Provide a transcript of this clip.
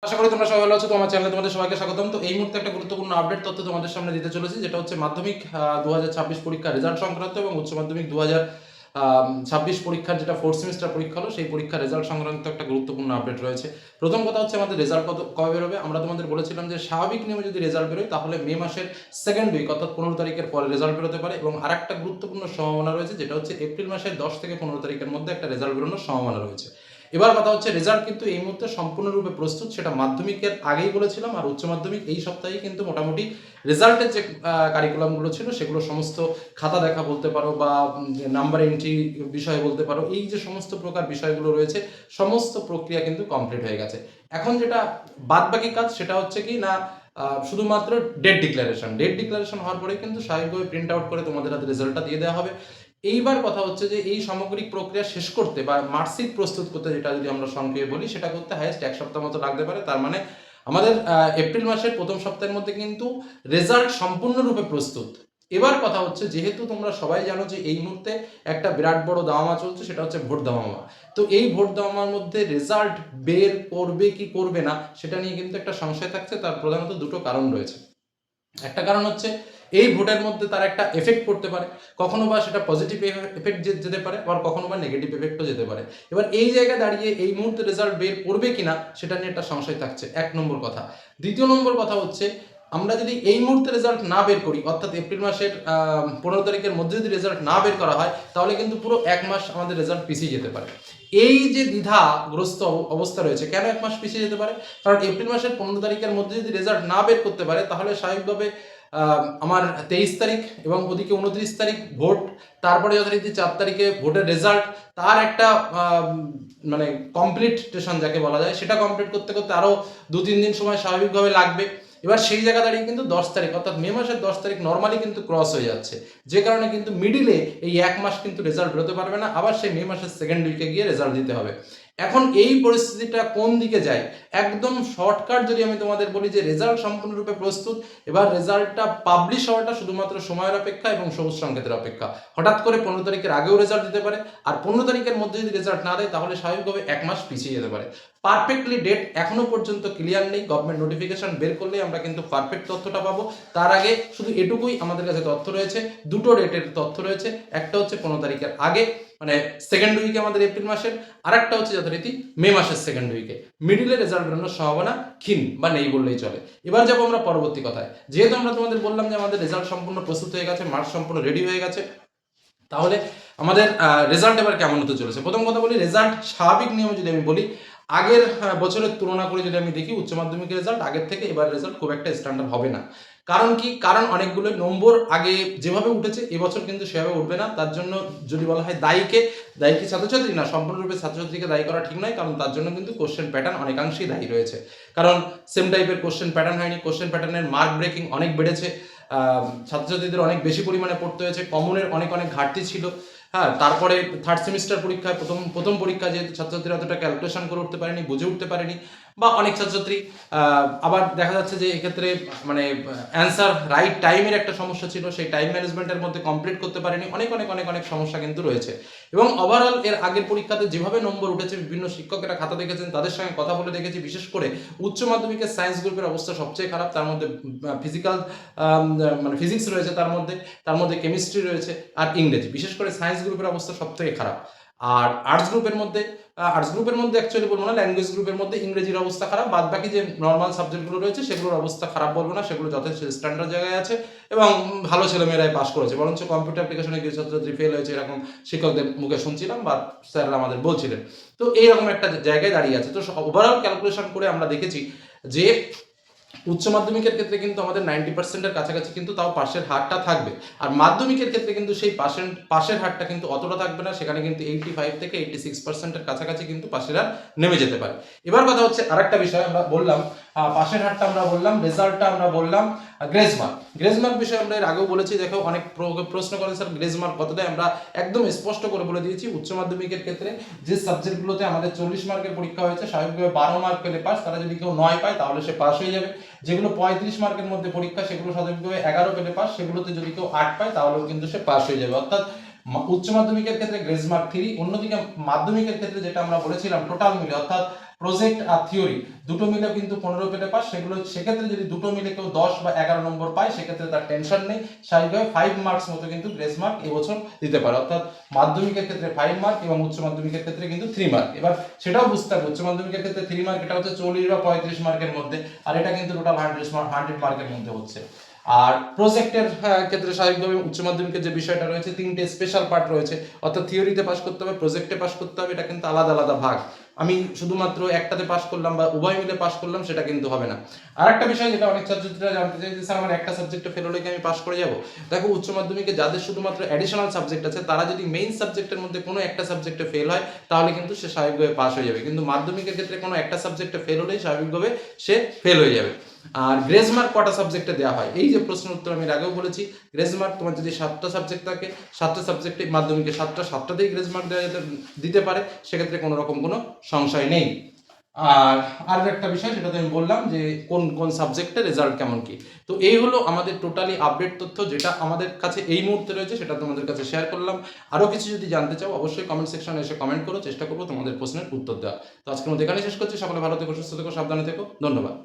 আশা করি তোমরা সবাই ভালো আছো। তোমার চ্যানেলে তোমাদের সবাইকে স্বাগতম। তো এই মুহূর্তে একটা গুরুত্বপূর্ণ আপডেট তথ্য তোমাদের সামনে দিতে চলেছি, যেটা হচ্ছে মাধ্যমিক 2026 পরীক্ষার রেজাল্ট সংক্রান্ত এবং উচ্চ মাধ্যমিক 2026 পরীক্ষার যেটা ফোর্থ সেমিস্টার পরীক্ষা হলো সেই পরীক্ষার রেজাল্ট সংক্রান্ত একটা গুরুত্বপূর্ণ আপডেট রয়েছে। প্রথম কথা হচ্ছে আমাদের রেজাল্ট কবে বেরোবে। আমরা তোমাদের বলেছিলাম যে স্বাভাবিক নিয়মে যদি রেজাল্ট বেরোয় তাহলে মে মাসের সেকেন্ড উইক অর্থাৎ 15 তারিখের পরে রেজাল্ট বেরোতে পারে, এবং আর একটা গুরুত্বপূর্ণ সম্ভাবনা রয়েছে যেটা হচ্ছে এপ্রিল মাসের 10 থেকে 15 তারিখের মধ্যে একটা রেজাল্ট বেরোনোর সম্ভাবনা রয়েছে। এবার কথা হচ্ছে রেজাল্ট কিন্তু এই মুহূর্তে সম্পূর্ণরূপে প্রস্তুত, সেটা মাধ্যমিকের আগেই বলেছিলাম। আর উচ্চ মাধ্যমিক এই সপ্তাহে কিন্তু মোটামুটি রেজাল্টের যে কারিকুলামগুলো ছিল সেগুলো সমস্ত খাতা দেখা বলতে পারো বা নাম্বার এন্ট্রি বিষয় বলতে পারো, এই যে সমস্ত প্রকার বিষয়গুলো রয়েছে সমস্ত প্রক্রিয়া কিন্তু কমপ্লিট হয়ে গেছে। এখন যেটা বাদ বাকি কাজ সেটা হচ্ছে কি না, শুধুমাত্র ডেট ডিক্লারেশন হওয়ার পরে কিন্তু স্বাভাবিকভাবে প্রিন্ট আউট করে তোমাদের হাতে রেজাল্টটা দিয়ে দেওয়া হবে। এইবার কথা হচ্ছে যে এই সামগ্রিক প্রক্রিয়া শেষ করতে বা মার্কশিট প্রস্তুত করতে, যেটা যদি আমরা সংক্ষেপে বলি, সেটা করতে হাইয়েস্ট এক সপ্তাহ মতো লাগতে পারে। তার মানে আমাদের এপ্রিল মাসের প্রথম সপ্তাহের মধ্যে কিন্তু রেজাল্ট সম্পূর্ণরূপে প্রস্তুত। এবার কথা হচ্ছে, যেহেতু তোমরা সবাই জানো যে এই মুহূর্তে একটা বিরাট বড় দামামা চলছে, সেটা হচ্ছে ভোট দামামা। তো এই ভোট দামামার মধ্যে রেজাল্ট বের করবে কি করবে না সেটা নিয়ে কিন্তু একটা সংশয় থাকছে। তার প্রধানত দুটো কারণ রয়েছে। একটা কারণ হচ্ছে এই ভোটের মধ্যে তার একটা এফেক্ট পড়তে পারে, কখনো বা সেটা পজিটিভ এফেক্ট যেতে পারে, আবার কখনো বা নেগেটিভ এফেক্টও যেতে পারে। এবার এই জায়গায় দাঁড়িয়ে এই মুহূর্তে রেজাল্ট বের করবে কিনা সেটা নিয়ে একটা সংশয় থাকছে, এক নম্বর কথা। দ্বিতীয় নম্বর কথা হচ্ছে, আমরা যদি এই মুহূর্তে রেজাল্ট না বের করি, অর্থাৎ এপ্রিল মাসের 15 তারিখের মধ্যে যদি রেজাল্ট না বের করা হয়, তাহলে কিন্তু পুরো এক মাস আমাদের রেজাল্ট পিছিয়ে যেতে পারে। এই যে দ্বিধাগ্রস্ত অবস্থা রয়েছে, কেন এক মাস পিছিয়ে যেতে পারে? কারণ এপ্রিল মাসের 15 তারিখের মধ্যে যদি রেজাল্ট না বের করতে পারে, তাহলে স্বাভাবিকভাবে আমার 23 তারিখ এবং ওদিকে 29 তারিখ ভোট, তারপরে যথারীতি 4 তারিখে ভোটের রেজাল্ট, তার একটা মানে কমপ্লিটেশন যাকে বলা যায়, সেটা কমপ্লিট করতে করতে আরও 2-3 দিন সময় স্বাভাবিকভাবে লাগবে। এবার সেই জায়গা দাঁড়িয়ে কিন্তু 10 তারিখ অর্থাৎ মে মাসের 10 তারিখ নর্মালি কিন্তু ক্রস হয়ে যাচ্ছে, যে কারণে কিন্তু মিডিলে এই এক মাস কিন্তু রেজাল্ট বেরোতে পারবে না, আবার সেই মে মাসের সেকেন্ড উইকে গিয়ে রেজাল্ট দিতে হবে। এখন এই পরিস্থিতিটা কোন দিকে যায়? একদম শর্টকাট যদি আমি তোমাদের বলি যে রেজাল্ট সম্পূর্ণরূপে প্রস্তুত। এবার রেজাল্টটা পাবলিশ হওয়াটা শুধুমাত্র সময়ের অপেক্ষা এবং সবুজ সংকেতের অপেক্ষা। হঠাৎ করে 15 তারিখের আগেও রেজাল্ট দিতে পারে, আর 15 তারিখের মধ্যে যদি রেজাল্ট না দেয় তাহলে স্বাভাবিকভাবে এক মাস পিছিয়ে যেতে পারে। পারফেক্টলি ডেট এখনো পর্যন্ত ক্লিয়ার নেই। গভর্নমেন্ট নোটিফিকেশন বের করলেই আমরা কিন্তু পারফেক্ট তথ্যটা পাবো। তার আগে শুধু এটুকুই আমাদের কাছে তথ্য রয়েছে, দুটো ডেটের তথ্য রয়েছে। একটা হচ্ছে 15 তারিখের আগে, মানে সেকেন্ড উইকে আমাদের এপ্রিল মাসের, আর একটা হচ্ছে যথারীতি মে মাসের সেকেন্ড উইকে। মিডিলে রেজাল্ট বেরোনোর সম্ভাবনা ক্ষীণ বা নেই বললেই চলে। এবার যাবো আমরা পরবর্তী কথায়। যেহেতু আমরা তোমাদের বললাম যে আমাদের রেজাল্ট সম্পূর্ণ প্রস্তুত হয়ে গেছে, মার্কস সম্পূর্ণ রেডি হয়ে গেছে, তাহলে আমাদের রেজাল্ট এবার কেমন হতে চলেছে। প্রথম কথা বলি, রেজাল্ট স্বাভাবিক নিয়মে যদি আমি বলি, আগের বছরের তুলনা করে যদি আমি দেখি, উচ্চ মাধ্যমিকের রেজাল্ট আগের থেকে এবার রেজাল্ট খুব একটা স্ট্যান্ডার্ড হবে না। কারণ কি? কারণ অনেকগুলো নম্বর আগে যেভাবে উঠেছে এবছর কিন্তু সেভাবে উঠবে না। তার জন্য যদি বলা হয় দায়ীকে, দায়ী কি ছাত্রছাত্রী? না, সম্পূর্ণরূপে ছাত্রছাত্রীকে দায়ী করা ঠিক নয়, কারণ তার জন্য কিন্তু কোশ্চেন প্যাটার্ন অনেকাংশেই দায়ী রয়েছে। কারণ সেম টাইপের কোশ্চেন প্যাটার্ন হয়নি, কোশ্চেন প্যাটার্নের মার্ক ব্রেকিং অনেক বেড়েছে, ছাত্রছাত্রীদের অনেক বেশি পরিমাণে পড়তে হয়েছে, কমনের অনেক অনেক ঘাটতি ছিল। হ্যাঁ, তারপরে থার্ড সেমিস্টার পরীক্ষায় প্রথম পরীক্ষা যেহেতু ছাত্রছাত্রীরা অতটা ক্যালকুলেশন করে উঠতে পারেনি, বুঝে উঠতে পারেনি, বা অনেক ছাত্রছাত্রী আবার দেখা যাচ্ছে যে এক্ষেত্রে মানে অ্যান্সার রাইট টাইমের একটা সমস্যা ছিল, সেই টাইম ম্যানেজমেন্টের মধ্যে কমপ্লিট করতে পারেনি, অনেক অনেক অনেক অনেক সমস্যা কিন্তু রয়েছে। এবং ওভারঅল এর আগের পরীক্ষাতে যেভাবে নম্বর উঠেছে, বিভিন্ন শিক্ষকেরা খাতা দেখেছেন, তাদের সঙ্গে কথা বলে দেখেছি, বিশেষ করে উচ্চ মাধ্যমিকের সায়েন্স গ্রুপের অবস্থা সবচেয়ে খারাপ। তার মধ্যে ফিজিক্যাল মানে ফিজিক্স রয়েছে, তার মধ্যে কেমিস্ট্রি রয়েছে, আর ইংরেজি। বিশেষ করে সায়েন্স গ্রুপের অবস্থা সব থেকে খারাপ। আর আর্টস গ্রুপের মধ্যে অ্যাকচুয়ালি বলবো না, ল্যাঙ্গুয়েজ গ্রুপের মধ্যে ইংরেজির অবস্থা খারাপ। বাদ বাকি যে নর্মাল সাবজেক্টগুলো রয়েছে সেগুলোর অবস্থা খারাপ বলবো না, সেগুলো যথেষ্ট স্ট্যান্ডার্ড জায়গায় আছে এবং ভালো ছেলেমেয়েরাই পাস করেছে। বরঞ্চ কম্পিউটার অ্যাপ্লিকেশনে কিছু ছাত্রছাত্রী ফেল হয়েছে, এরকম শিক্ষকদের মুখে শুনছিলাম বা স্যাররা আমাদের বলছিলেন। তো এইরকম একটা জায়গায় দাঁড়িয়ে আছে। তো ওভারঅল ক্যালকুলেশন করে আমরা দেখেছি যে উচ্চ মাধ্যমিকের ক্ষেত্রে কিন্তু আমাদের 90%-এর কাছাকাছি কিন্তু তাও পাশের হারটা থাকবে। আর মাধ্যমিকের ক্ষেত্রে কিন্তু সেই পাশের হারটা কিন্তু অতটা থাকবে না, সেখানে কিন্তু 85 থেকে 86%-এর কাছাকাছি কিন্তু পাশের হার নেমে যেতে পারে। এবার কথা হচ্ছে আরেকটা বিষয়, আমরা বললাম পাশের হারটা আমরা বললাম, রেজাল্টটা আমরা বললাম, গ্রেজ মার্ক বিষয়ে আমরা এর আগেও বলেছি। দেখো, অনেক প্রশ্ন করে স্যার গ্রেজ মার্ক কত দেয়, আমরা একদম স্পষ্ট করে বলে দিয়েছি। উচ্চ মাধ্যমিকের ক্ষেত্রে যে সাবজেক্টগুলোতে আমাদের 40 মার্কের পরীক্ষা হয়েছে, স্বাভাবিকভাবে 12 মার্ক পেলে পাস, তারা যদি কেউ 9 পায় তাহলে সে পাস হয়ে যাবে। যেগুলো 35 মার্কের মধ্যে পরীক্ষা, সেগুলো স্বাভাবিকভাবে 11 পেলে পাস, সেগুলোতে যদি কেউ 8 পায় তাহলেও কিন্তু সে পাস হয়ে যাবে। অর্থাৎ উচ্চ মাধ্যমিকের ক্ষেত্রে গ্রেজ মার্ক 3। অন্যদিকে মাধ্যমিকের ক্ষেত্রে যেটা আমরা বলেছিলাম টোটাল মিলে, অর্থাৎ প্রজেক্ট আর থিওরি দুটো মিলে কিন্তু 15 পেলে পাস। সেগুলো সেক্ষেত্রে যদি দুটো মিলে কেউ 10 বা 11 নম্বর পায় সেক্ষেত্রে তার টেনশন নেই, স্বাভাবিকভাবে 5 মার্কস মতো কিন্তু গ্রেস মার্ক এবছর দিতে পারে। অর্থাৎ মাধ্যমিকের ক্ষেত্রে 5 মার্ক এবং উচ্চ মাধ্যমিকের ক্ষেত্রে কিন্তু 3 মার্ক। এবার সেটাও বুঝতে হবে, উচ্চ মাধ্যমিকের ক্ষেত্রে 3 মার্ক এটা হচ্ছে 40 বা 35 মার্কের মধ্যে, আর এটা কিন্তু টোটাল 100 মার্কের মধ্যে হচ্ছে। আর প্রজেক্টের ক্ষেত্রে স্বাভাবিকভাবে উচ্চ মাধ্যমিকের যে বিষয়টা রয়েছে, তিনটে স্পেশাল পার্ট রয়েছে, অর্থাৎ থিওরিতে পাস করতে হবে, প্রজেক্টে পাস করতে হবে, এটা কিন্তু আলাদা আলাদা ভাগ। আমি শুধুমাত্র একটাতে পাস করলাম বা উভয় মিলে পাস করলাম সেটা কিন্তু হবে না। আর একটা বিষয় যেটা অনেক ছাত্রছাত্রীরা জানতে চাই যে স্যার আমার একটা সাবজেক্টে ফেল হলে কি আমি পাস করে যাব? দেখো, উচ্চ মাধ্যমিকে যাদের শুধুমাত্র অ্যাডিশনাল সাবজেক্ট আছে তারা যদি মেইন সাবজেক্টের মধ্যে কোনো একটা সাবজেক্টে ফেল হয় তাহলে কিন্তু সে স্বাভাবিকভাবে পাস হয়ে যাবে, কিন্তু মাধ্যমিকের ক্ষেত্রে কোনো একটা সাবজেক্টে ফেল হলেই স্বাভাবিকভাবে সে ফেল হয়ে যাবে। আর গ্রেস মার্ক কটা সাবজেক্টে দেওয়া হয়, এই যে প্রশ্ন উত্তর আমি এর আগেও বলেছি, গ্রেস মার্ক তোমার যদি 7টা সাবজেক্ট থাকে, 7টা সাবজেক্টে মাধ্যমিকে 7টাতেই গ্রেস মার্ক দেওয়া দিতে পারে, সেক্ষেত্রে কোনো রকম কোনো সংশয় নেই। আর আর একটা বিষয় সেটা তো আমি বললাম যে কোন কোন সাবজেক্টের রেজাল্ট কেমন কি। তো এই হলো আমাদের টোটালি আপডেট তথ্য যেটা আমাদের কাছে এই মুহূর্তে রয়েছে, সেটা তোমাদের কাছে শেয়ার করলাম। আরও কিছু যদি জানতে চাও অবশ্যই কমেন্ট সেকশনে এসে কমেন্ট করো, চেষ্টা করবো তোমাদের প্রশ্নের উত্তর দেওয়া। তো আজকের মধ্যে এখানে শেষ করছি। সকলে ভালো থেকো, সুস্থ থেকো, সাবধানে থেকো, ধন্যবাদ।